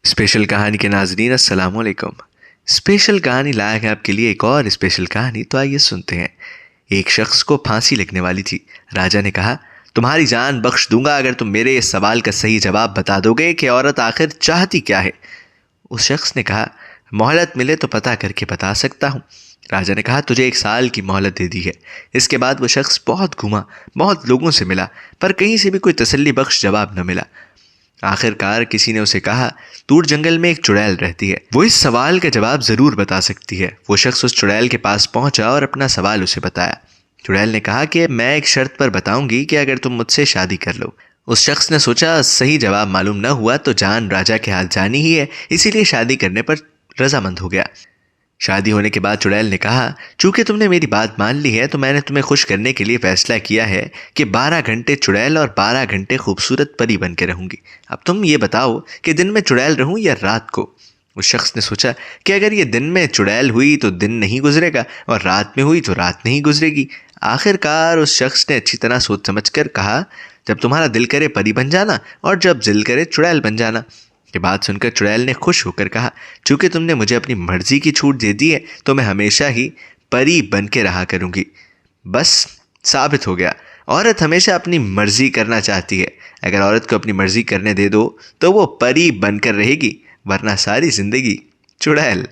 Special कहानी के नाजरीन अस्सलाम वालेकुम। स्पेशल कहानी लाया है आपके लिए एक और स्पेशल कहानी, तो आइए सुनते हैं। एक शख्स को फांसी लगने वाली थी। राजा ने कहा, तुम्हारी जान बख्श दूंगा अगर तुम मेरे इस सवाल का सही जवाब बता दोगे कि औरत आखिर चाहती क्या है। उस शख्स ने कहा, मोहलत मिले तो पता करके बता सकता हूँ। राजा ने कहा, तुझे 1 साल की मोहलत दे दी है। इसके बाद वो शख्स बहुत घूमा, बहुत लोगों से मिला, पर कहीं से भी कोई तसल्ली बख्श जवाब न मिला। आखिरकार किसी ने उसे कहा, दूर जंगल में एक चुड़ैल रहती है, वो इस सवाल का जवाब जरूर बता सकती है। वो शख्स उस चुड़ैल के पास पहुंचा और अपना सवाल उसे बताया। चुड़ैल ने कहा कि मैं एक शर्त पर बताऊंगी कि अगर तुम मुझसे शादी कर लो। उस शख्स ने सोचा, सही जवाब मालूम न हुआ तो जान राजा के हाथ जानी ही है, इसीलिए शादी करने पर रजामंद हो गया। शादी होने के बाद चुड़ैल ने कहा, चूंकि तुमने मेरी बात मान ली है तो मैंने तुम्हें खुश करने के लिए फैसला किया है कि 12 घंटे चुड़ैल और 12 घंटे खूबसूरत परी बन के रहूंगी। अब तुम ये बताओ कि दिन में चुड़ैल रहूं या रात को। उस शख्स ने सोचा कि अगर ये दिन में चुड़ैल हुई तो दिन नहीं गुजरेगा और रात में हुई तो रात नहीं गुजरेगी। आखिरकार उस शख्स ने अच्छी तरह सोच समझ कर कहा, जब तुम्हारा दिल करे परी बन जाना और जब दिल करे चुड़ैल बन जाना। ये बात सुनकर चुड़ैल ने खुश होकर कहा, चूंकि तुमने मुझे अपनी मर्जी की छूट दे दी है तो मैं हमेशा ही परी बन के रहा करूंगी। बस साबित हो गया, औरत हमेशा अपनी मर्जी करना चाहती है। अगर औरत को अपनी मर्जी करने दे दो तो वो परी बनकर रहेगी, वरना सारी जिंदगी चुड़ैल।